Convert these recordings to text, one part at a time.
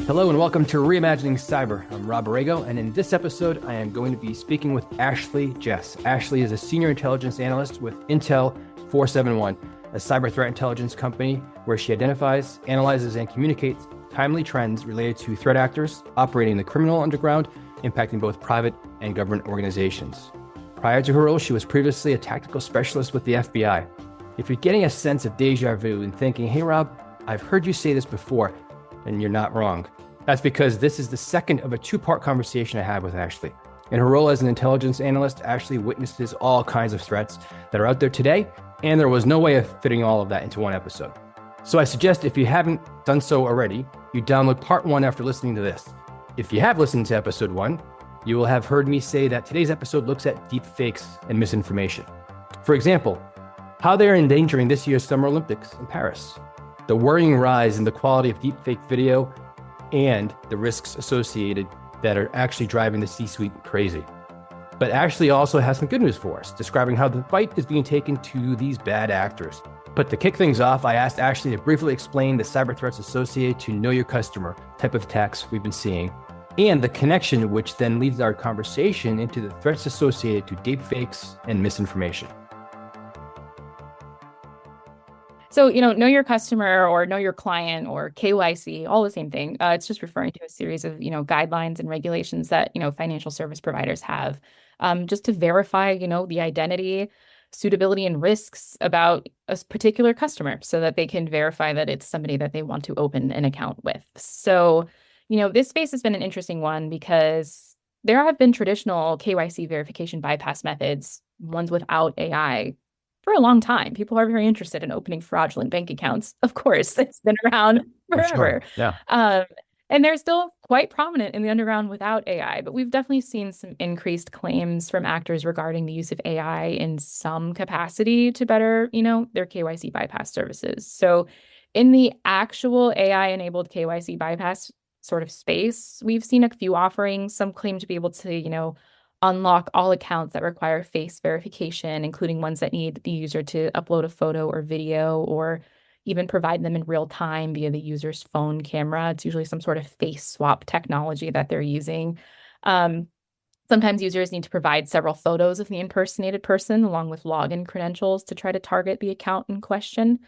Hello and welcome to Reimagining Cyber. I'm Rob Aragao, and in this episode, I am going to be speaking with Ashley Jess. Ashley is a senior intelligence analyst with Intel 471, a cyber threat intelligence company where she identifies, analyzes, and communicates timely trends related to threat actors operating in the criminal underground, impacting both private and government organizations. Prior to her role, she was previously a tactical specialist with the FBI. If you're getting a sense of deja vu and thinking, hey Rob, I've heard you say this before, then you're not wrong. That's because this is the second of a two-part conversation I had with Ashley. In her role as an intelligence analyst, Ashley witnesses all kinds of threats that are out there today, and there was no way of fitting all of that into one episode. So I suggest if you haven't done so already, you download part one after listening to this. If you have listened to episode one, you will have heard me say that today's episode looks at deepfakes and misinformation. For example, how they are endangering this year's Summer Olympics in Paris, the worrying rise in the quality of deepfake video, and the risks associated that are actually driving the C-suite crazy. But Ashley also has some good news for us, describing how the fight is being taken to these bad actors. But to kick things off, I asked Ashley to briefly explain the cyber threats associated to know your customer type of attacks we've been seeing, and the connection which then leads our conversation into the threats associated to deepfakes and misinformation. So, know your customer or know your client or KYC, all the same thing. It's just referring to a series of, guidelines and regulations that, financial service providers have just to verify, the identity, suitability, and risks about a particular customer so that they can verify that it's somebody that they want to open an account with. So, this space has been an interesting one because there have been traditional KYC verification bypass methods, ones without AI, for a long time. People are very interested in opening fraudulent bank accounts. Of course, it's been around forever. Sure. Yeah. And they're still quite prominent in the underground without AI, but we've definitely seen some increased claims from actors regarding the use of AI in some capacity to better, their KYC bypass services. So in the actual AI-enabled KYC bypass sort of space, we've seen a few offerings. Some claim to be able to, unlock all accounts that require face verification, including ones that need the user to upload a photo or video, or even provide them in real time via the user's phone camera. It's usually some sort of face swap technology that they're using. Sometimes users need to provide several photos of the impersonated person along with login credentials to try to target the account in question.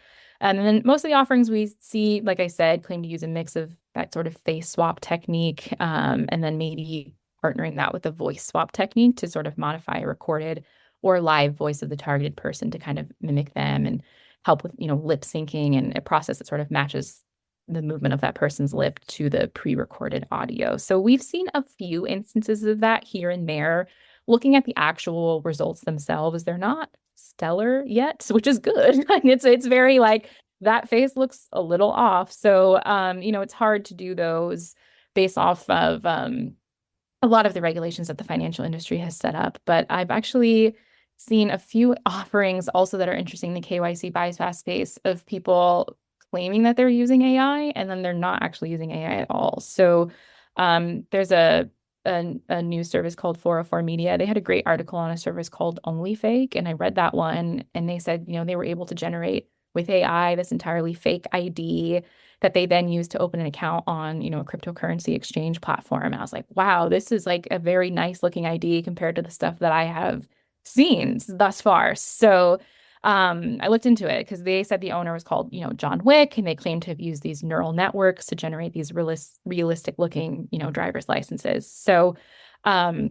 And then most of the offerings we see, like I said, claim to use a mix of that sort of face swap technique, and then maybe partnering that with a voice swap technique to sort of modify a recorded or live voice of the targeted person to kind of mimic them and help with, lip syncing and a process that sort of matches the movement of that person's lip to the pre-recorded audio. So we've seen a few instances of that here and there. Looking at the actual results themselves, they're not stellar yet, which is good. It's very like that face looks a little off. So, it's hard to do those based off of, a lot of the regulations that the financial industry has set up, but I've actually seen a few offerings also that are interesting in the KYC bypass space of people claiming that they're using AI and then they're not actually using AI at all. So there's a news service called 404 Media. They had a great article on a service called Only Fake, and I read that one, and they said, they were able to generate with AI this entirely fake ID that they then use to open an account on, a cryptocurrency exchange platform. And I was like, wow, this is like a very nice looking ID compared to the stuff that I have seen thus far. So I looked into it because they said the owner was called, John Wick, and they claimed to have used these neural networks to generate these realistic looking, driver's licenses. So, I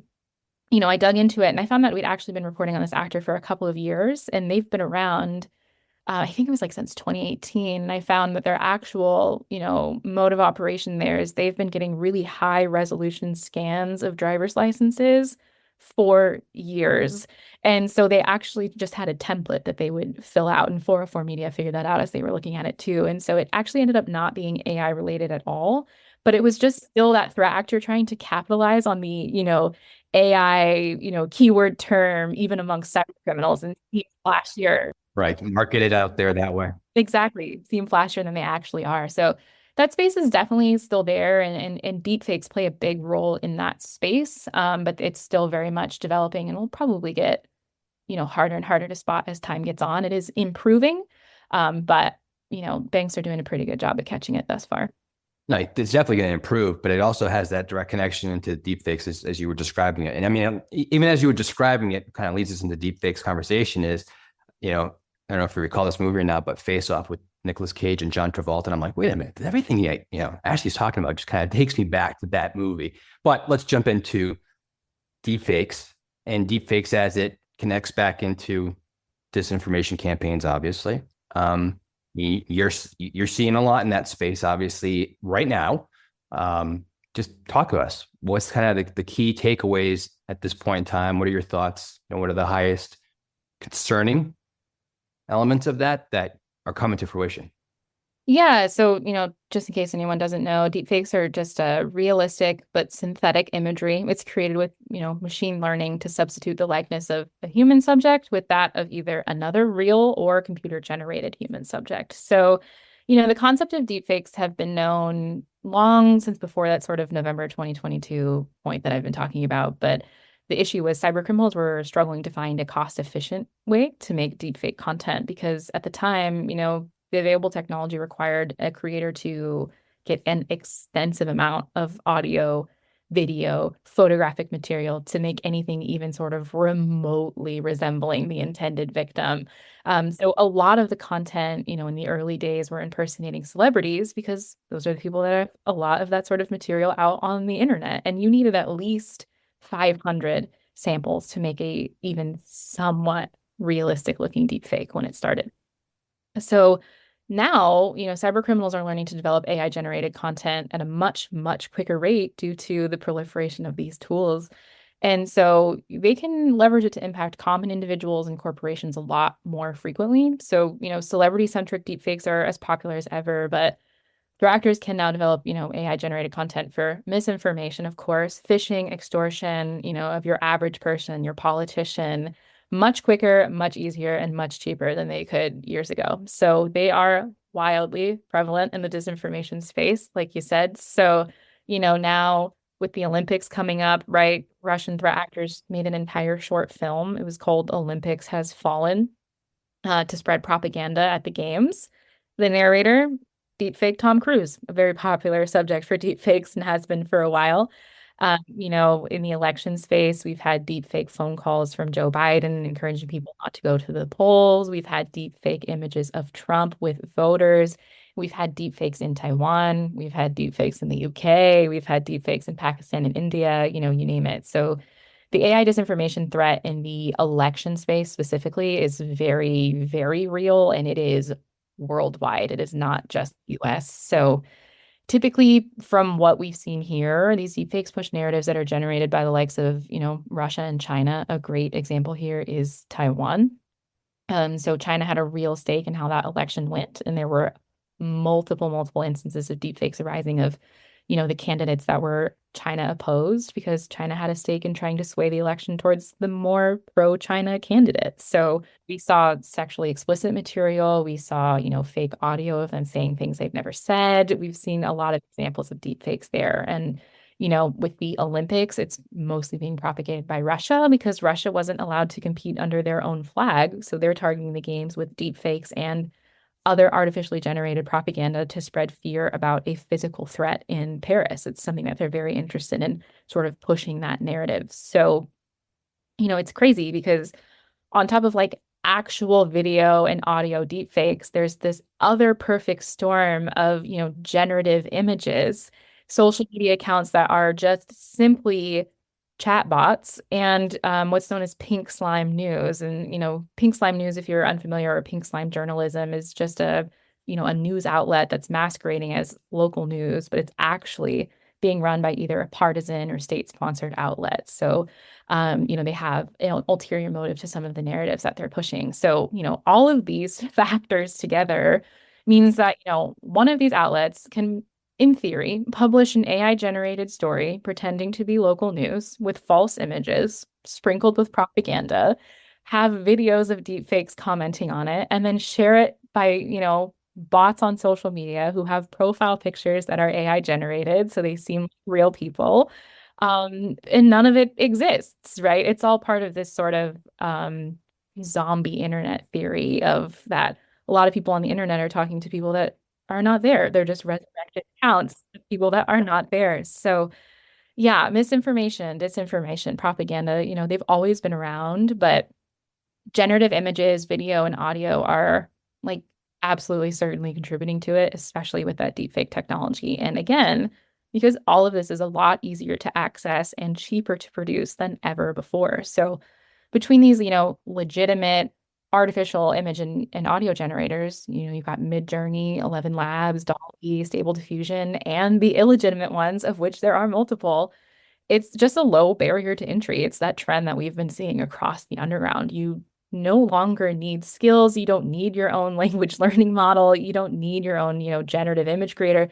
dug into it and I found that we'd actually been reporting on this actor for a couple of years, and they've been around I think it was like since 2018. And I found that their actual, mode of operation there is they've been getting really high resolution scans of driver's licenses for years. And so they actually just had a template that they would fill out, and 404 Media figured that out as they were looking at it too. And so it actually ended up not being AI related at all, but it was just still that threat actor trying to capitalize on the, AI, keyword term, even amongst cyber criminals, and see flashier. Right. Market it out there that way. Exactly. Seem flashier than they actually are. So that space is definitely still there, and deepfakes play a big role in that space, but it's still very much developing and will probably get, harder and harder to spot as time gets on. It is improving, but, banks are doing a pretty good job at catching it thus far. No, it's definitely going to improve, but it also has that direct connection into deepfakes as you were describing it. And I mean, even as you were describing it, kind of leads us into deepfakes conversation is, you know, I don't know if you recall this movie or not, but Face Off with Nicolas Cage and John Travolta. And I'm like, wait a minute, everything Ashley's talking about just kind of takes me back to that movie. But let's jump into deepfakes and deepfakes as it connects back into disinformation campaigns, obviously. You're seeing a lot in that space, obviously, right now. Just talk to us. What's kind of the key takeaways at this point in time? What are your thoughts? What are the highest concerning elements of that are coming to fruition? Yeah, so, just in case anyone doesn't know, deepfakes are just a realistic but synthetic imagery. It's created with, machine learning to substitute the likeness of a human subject with that of either another real or computer-generated human subject. So, the concept of deepfakes have been known long since before that sort of November 2022 point that I've been talking about. But the issue was cybercriminals were struggling to find a cost-efficient way to make deepfake content because at the time, the available technology required a creator to get an extensive amount of audio, video, photographic material to make anything even sort of remotely resembling the intended victim. So a lot of the content, in the early days were impersonating celebrities because those are the people that have a lot of that sort of material out on the internet. And you needed at least 500 samples to make a even somewhat realistic looking deepfake when it started. So now, cyber criminals are learning to develop AI generated content at a much, much quicker rate due to the proliferation of these tools. And so they can leverage it to impact common individuals and corporations a lot more frequently. So, celebrity centric deepfakes are as popular as ever, but their actors can now develop, AI generated content for misinformation, of course, phishing, extortion, of your average person, your politician, much quicker, much easier, and much cheaper than they could years ago. So they are wildly prevalent in the disinformation space, like you said. So, now with the Olympics coming up, right? Russian threat actors made an entire short film. It was called Olympics Has Fallen to spread propaganda at the games. The narrator, deepfake Tom Cruise, a very popular subject for deepfakes and has been for a while. In the election space, we've had deepfake phone calls from Joe Biden encouraging people not to go to the polls. We've had deepfake images of Trump with voters. We've had deepfakes in Taiwan. We've had deepfakes in the UK. We've had deepfakes in Pakistan and India, you name it. So the AI disinformation threat in the election space specifically is very, very real, and it is worldwide. It is not just US. So typically, from what we've seen here, these deepfakes push narratives that are generated by the likes of, Russia and China. A great example here is Taiwan. So China had a real stake in how that election went, and there were multiple instances of deepfakes arising of, the candidates that were China opposed because China had a stake in trying to sway the election towards the more pro-China candidates. So we saw sexually explicit material. We saw, fake audio of them saying things they've never said. We've seen a lot of examples of deepfakes there. And, with the Olympics, it's mostly being propagated by Russia because Russia wasn't allowed to compete under their own flag. So they're targeting the games with deepfakes and other artificially generated propaganda to spread fear about a physical threat in Paris. It's something that they're very interested in sort of pushing that narrative. So, it's crazy because on top of like actual video and audio deepfakes, there's this other perfect storm of, generative images, social media accounts that are just simply chatbots and what's known as pink slime news. And, pink slime news, if you're unfamiliar, or pink slime journalism is just a news outlet that's masquerading as local news, but it's actually being run by either a partisan or state-sponsored outlet. So, they have an ulterior motive to some of the narratives that they're pushing. So, all of these factors together means that, one of these outlets can, in theory, publish an AI-generated story pretending to be local news with false images sprinkled with propaganda, have videos of deepfakes commenting on it, and then share it by, bots on social media who have profile pictures that are AI generated, so they seem like real people. And none of it exists, right? It's all part of this sort of zombie internet theory of that a lot of people on the internet are talking to people that are not there. They're just resurrected accounts of people that are not there. So yeah, misinformation, disinformation, propaganda, they've always been around, but generative images, video, and audio are like absolutely certainly contributing to it, especially with that deepfake technology. And again, because all of this is a lot easier to access and cheaper to produce than ever before. So between these, legitimate artificial image and audio generators, you've got Midjourney, 11 Labs, DALL-E, Stable Diffusion, and the illegitimate ones, of which there are multiple. It's just a low barrier to entry. It's that trend that we've been seeing across the underground. You no longer need skills. You don't need your own language learning model. You don't need your own, generative image creator.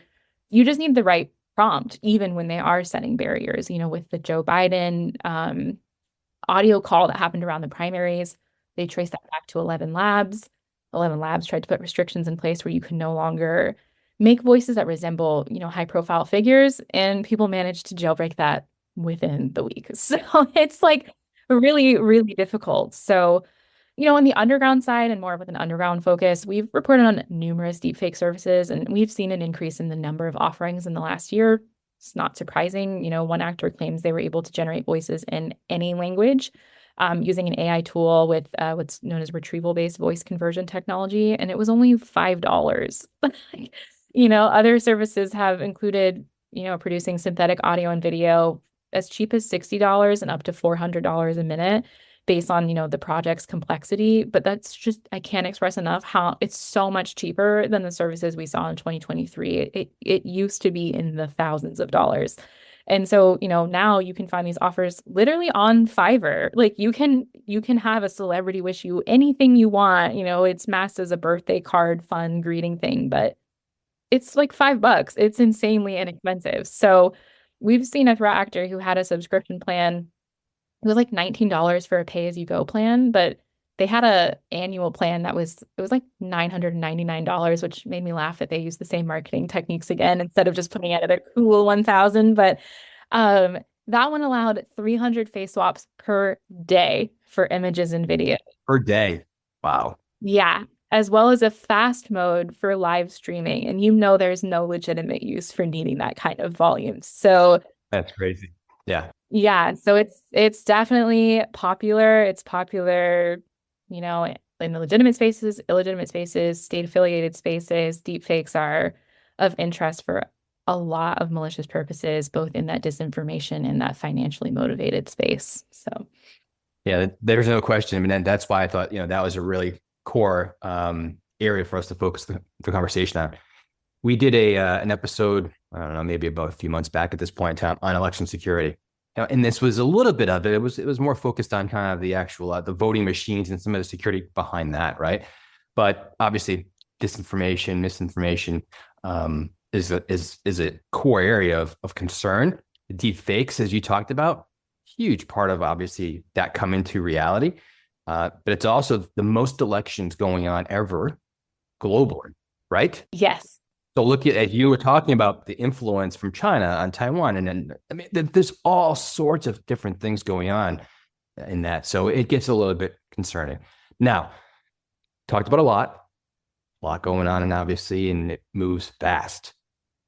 You just need the right prompt, even when they are setting barriers. With the Joe Biden audio call that happened around the primaries, they traced that back to 11 Labs. 11 Labs tried to put restrictions in place where you can no longer make voices that resemble, high profile figures, and people managed to jailbreak that within the week. So it's like really, really difficult. So, on the underground side and more with an underground focus, we've reported on numerous deepfake services, and we've seen an increase in the number of offerings in the last year. It's not surprising. One actor claims they were able to generate voices in any language using an AI tool with what's known as retrieval-based voice conversion technology, and it was only $5. Other services have included, producing synthetic audio and video as cheap as $60 and up to $400 a minute based on, the project's complexity. But that's just, I can't express enough how it's so much cheaper than the services we saw in 2023. It used to be in the thousands of dollars. And so, now you can find these offers literally on Fiverr. Like you can have a celebrity wish you anything you want. It's masked as a birthday card, fun greeting thing, but it's like $5. It's insanely inexpensive. So we've seen a threat actor who had a subscription plan. It was like $19 for a pay-as-you-go plan, but they had a annual plan it was like $999, which made me laugh that they used the same marketing techniques again instead of just putting out a cool 1,000. But that one allowed 300 face swaps per day for images and video. Per day. Wow. Yeah, as well as a fast mode for live streaming. And there's no legitimate use for needing that kind of volume. So That's crazy. Yeah. Yeah, so it's definitely popular. It's popular, in the legitimate spaces, illegitimate spaces, state affiliated spaces. Deepfakes are of interest for a lot of malicious purposes, both in that disinformation and that financially motivated space. So yeah, there's no question. I mean, and that's why I thought, that was a really core area for us to focus the conversation on. We did an episode, I don't know, maybe about a few months back at this point in time on election security. And this was a little bit of it. It was more focused on kind of the actual the voting machines and some of the security behind that, right? But obviously, disinformation, misinformation is a core area of concern. Deep fakes, as you talked about, huge part of obviously that come into reality. But it's also the most elections going on ever globally, right? yes. So look at, as you were talking about the influence from China on Taiwan, and then I mean, there's all sorts of different things going on in that. So it gets a little bit concerning. Now, talked about a lot going on, and obviously, and it moves fast.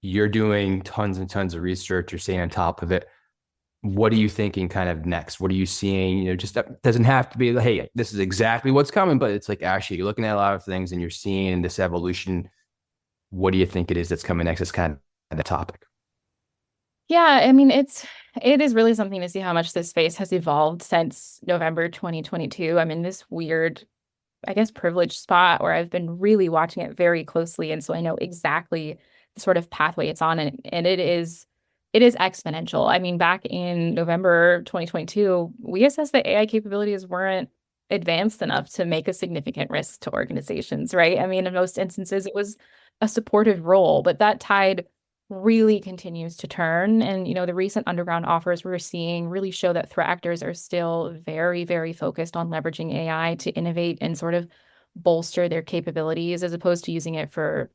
You're doing tons and tons of research. You're staying on top of it. What are you thinking kind of next? What are you seeing? Just that doesn't have to be, hey, this is exactly what's coming, but it's like, actually, you're looking at a lot of things and you're seeing this evolution. What do you think it is that's coming next? It's kind of the topic. Yeah, I mean, it is really something to see how much this space has evolved since November 2022. I'm in this weird, I guess, privileged spot where I've been really watching it very closely. And so I know exactly the sort of pathway it's on. And it is exponential. I mean, back in November 2022, we assessed that AI capabilities weren't advanced enough to make a significant risk to organizations, right? I mean, in most instances, it was a supportive role, but that tide really continues to turn. And, the recent underground offers we're seeing really show that threat actors are still very, very focused on leveraging AI to innovate and sort of bolster their capabilities as opposed to using it for,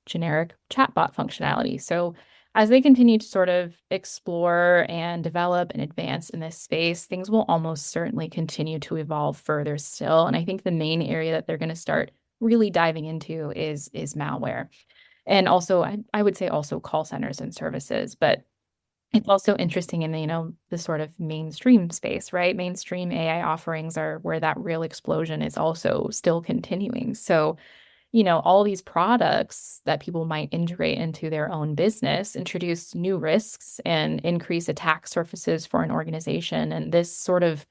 generic chatbot functionality. So as they continue to sort of explore and develop and advance in this space, things will almost certainly continue to evolve further still. And I think the main area that they're going to start really diving into is malware. And also, I would say also call centers and services, but it's also interesting in the sort of mainstream space, right? Mainstream AI offerings are where that real explosion is also still continuing. So, all these products that people might integrate into their own business introduce new risks and increase attack surfaces for an organization. And this sort of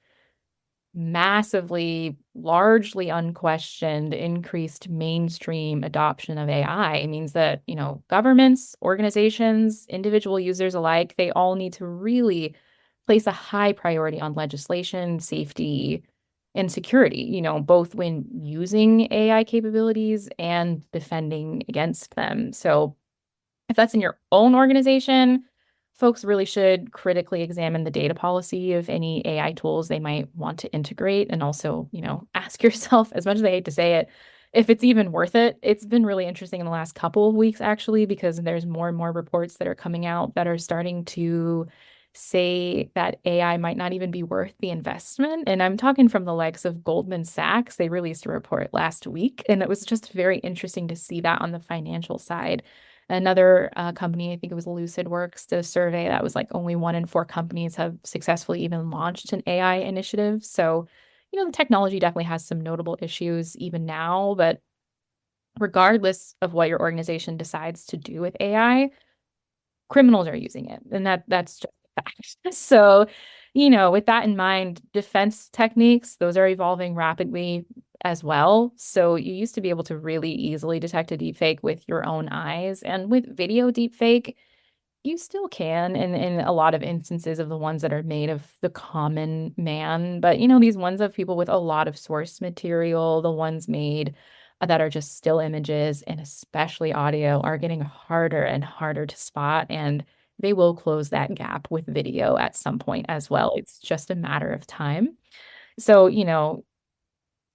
massively, largely unquestioned, increased mainstream adoption of AI means that, governments, organizations, individual users alike, they all need to really place a high priority on legislation, safety, and security, both when using AI capabilities and defending against them. So if that's in your own organization, folks really should critically examine the data policy of any AI tools they might want to integrate. And also, ask yourself, as much as I hate to say it, if it's even worth it. It's been really interesting in the last couple of weeks, actually, because there's more and more reports that are coming out that are starting to say that AI might not even be worth the investment. And I'm talking from the likes of Goldman Sachs. They released a report last week, and it was just very interesting to see that on the financial side. Another company, I think it was LucidWorks, did a survey that was like only 1 in 4 companies have successfully even launched an AI initiative. So, the technology definitely has some notable issues even now, but regardless of what your organization decides to do with AI, criminals are using it. And that's just a fact. So, with that in mind, defense techniques, those are evolving rapidly as well. So you used to be able to really easily detect a deepfake with your own eyes. And with video deepfake, you still can in a lot of instances of the ones that are made of the common man. But, these ones of people with a lot of source material, the ones made that are just still images and especially audio are getting harder and harder to spot. And they will close that gap with video at some point as well. It's just a matter of time. So,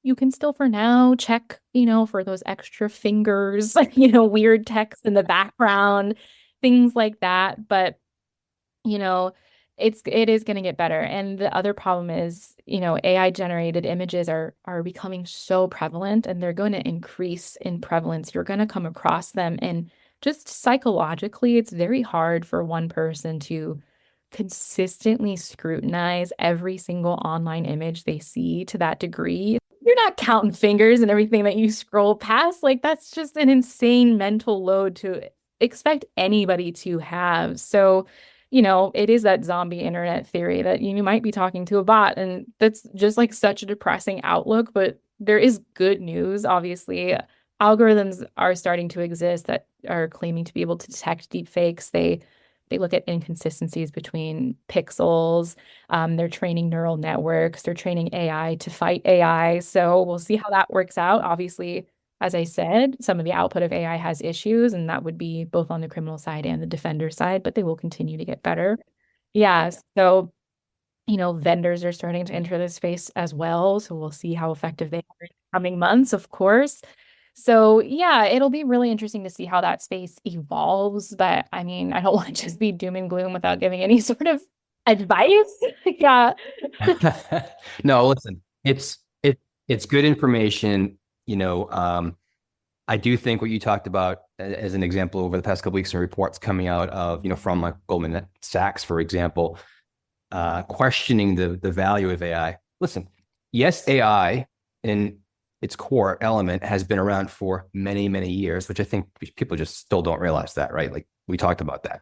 you can still for now check, for those extra fingers, like, weird text in the background, things like that. But, you know, it is going to get better. And the other problem is, AI generated images are becoming so prevalent and they're going to increase in prevalence. You're going to come across them. And just psychologically, it's very hard for one person to consistently scrutinize every single online image they see to that degree. You're not counting fingers and everything that you scroll past. Like, that's just an insane mental load to expect anybody to have. So, it is that zombie internet theory that you might be talking to a bot, and that's just like such a depressing outlook. But there is good news, obviously. Algorithms are starting to exist that are claiming to be able to detect deepfakes. They look at inconsistencies between pixels. They're training neural networks. They're training AI to fight AI. So we'll see how that works out. Obviously, as I said, some of the output of AI has issues, and that would be both on the criminal side and the defender side, but they will continue to get better. Yeah. So, vendors are starting to enter this space as well. So we'll see how effective they are in the coming months, of course. So yeah, it'll be really interesting to see how that space evolves. But I mean, I don't want to just be doom and gloom without giving any sort of advice. Yeah. No, listen, it's good information. I do think what you talked about as an example over the past couple of weeks and reports coming out of, from like Goldman Sachs, for example, questioning the value of AI. Listen, yes, AI in its core element has been around for many, many years, which I think people just still don't realize that, right? Like we talked about that,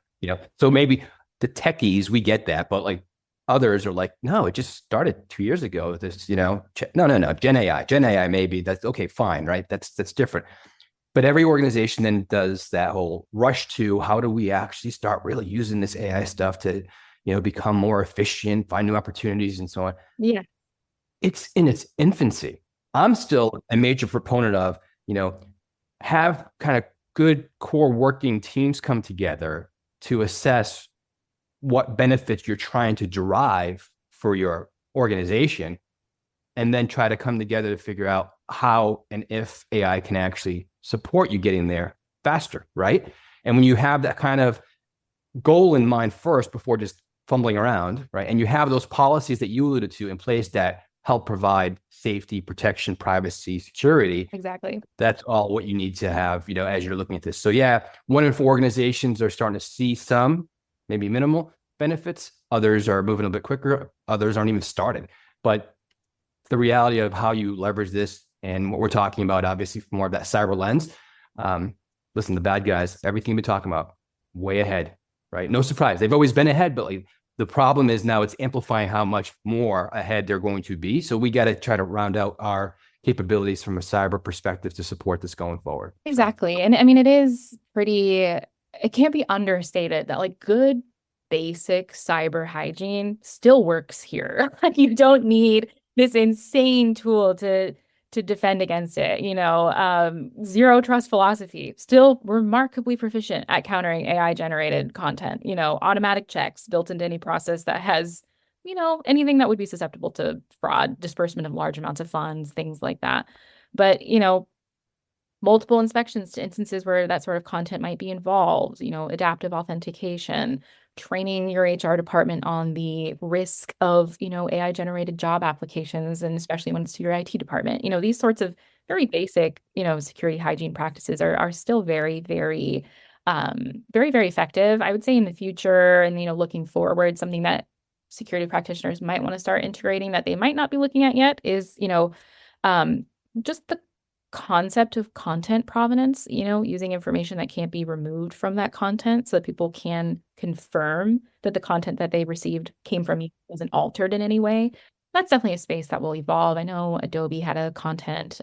so maybe the techies, we get that, but like others are like, no, it just started 2 years ago. This, no, Gen AI, maybe that's okay, fine, right? That's different. But every organization then does that whole rush to how do we actually start really using this AI stuff to, become more efficient, find new opportunities and so on. Yeah. It's in its infancy. I'm still a major proponent of, have kind of good core working teams come together to assess what benefits you're trying to derive for your organization, and then try to come together to figure out how and if AI can actually support you getting there faster, right? And when you have that kind of goal in mind first before just fumbling around, right? And you have those policies that you alluded to in place that help provide safety, protection, privacy, security. Exactly. That's all what you need to have, as you're looking at this. So yeah, 1 in 4 organizations are starting to see some, maybe minimal benefits. Others are moving a bit quicker. Others aren't even started. But the reality of how you leverage this and what we're talking about, obviously, from more of that cyber lens. Listen, the bad guys, everything we've been talking about, way ahead, right? No surprise. They've always been ahead, but the problem is now it's amplifying how much more ahead they're going to be. So we got to try to round out our capabilities from a cyber perspective to support this going forward. Exactly. And I mean, it can't be understated that good basic cyber hygiene still works here. You don't need this insane tool to defend against it. Zero trust philosophy, still remarkably proficient at countering AI generated content, automatic checks built into any process that has, anything that would be susceptible to fraud, disbursement of large amounts of funds, things like that. But, multiple inspections to instances where that sort of content might be involved, adaptive authentication, training your HR department on the risk of, AI generated job applications, and especially when it's to your IT department. These sorts of very basic, security hygiene practices are still very, very, very, very effective. I would say in the future and, looking forward, something that security practitioners might want to start integrating that they might not be looking at yet is, just the concept of content provenance, using information that can't be removed from that content so that people can confirm that the content that they received came from you, wasn't altered in any way. That's definitely a space that will evolve. I know Adobe had a content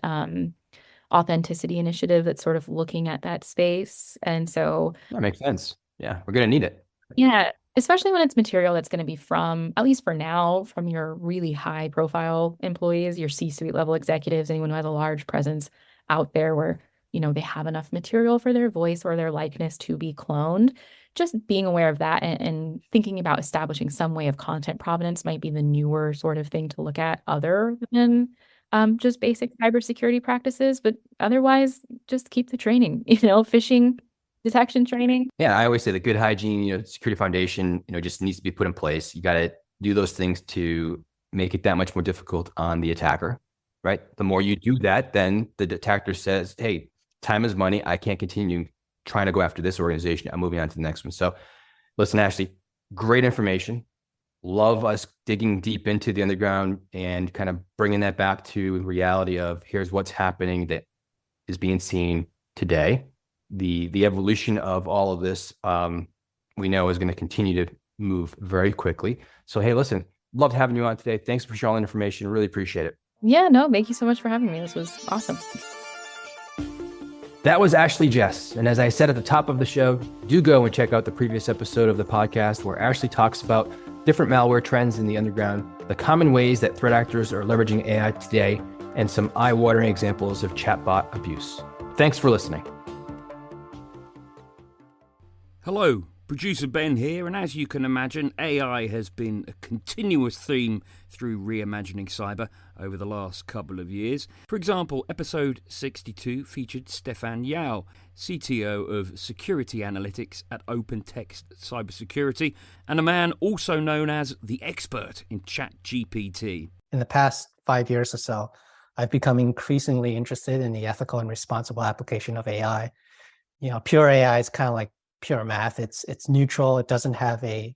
authenticity initiative that's sort of looking at that space. And so that makes sense. Yeah, we're going to need it. Yeah, especially when it's material that's going to be from, at least for now, from your really high profile employees, your C-suite level executives, anyone who has a large presence out there where, they have enough material for their voice or their likeness to be cloned. Just being aware of that and thinking about establishing some way of content provenance might be the newer sort of thing to look at other than just basic cybersecurity practices. But otherwise, just keep the training, phishing detection training. Yeah, I always say the good hygiene, security foundation, just needs to be put in place. You got to do those things to make it that much more difficult on the attacker, right? The more you do that, then the attacker says, hey, time is money. I can't continue trying to go after this organization. I'm moving on to the next one. So listen, Ashley, great information. Love us digging deep into the underground and kind of bringing that back to reality of here's what's happening that is being seen today. The evolution of all of this, we know is going to continue to move very quickly. So, hey, listen, loved having you on today. Thanks for sharing all the information. Really appreciate it. Yeah, no, thank you so much for having me. This was awesome. That was Ashley Jess. And as I said at the top of the show, do go and check out the previous episode of the podcast where Ashley talks about different malware trends in the underground, the common ways that threat actors are leveraging AI today, and some eye-watering examples of chatbot abuse. Thanks for listening. Hello, producer Ben here, and as you can imagine, AI has been a continuous theme through Reimagining Cyber over the last couple of years. For example, episode 62 featured Stefan Yao, CTO of Security Analytics at OpenText Cybersecurity, and a man also known as the expert in ChatGPT. In the past 5 years or so, I've become increasingly interested in the ethical and responsible application of AI. Pure AI is kind of like pure math. It's neutral. It doesn't have an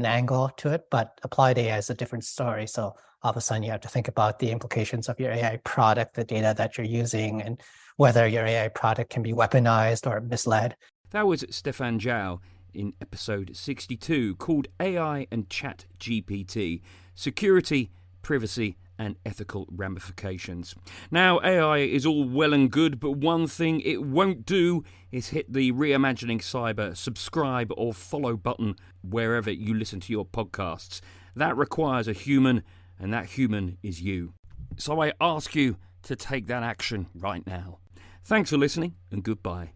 angle to it, but applied AI is a different story. So all of a sudden you have to think about the implications of your AI product, the data that you're using, and whether your AI product can be weaponized or misled. That was Stefan Zhao in episode 62 called AI and ChatGPT, Security, Privacy and Ethical Ramifications. Now, AI is all well and good, but one thing it won't do is hit the Reimagining Cyber subscribe or follow button wherever you listen to your podcasts. That requires a human, and that human is you. So I ask you to take that action right now. Thanks for listening, and goodbye.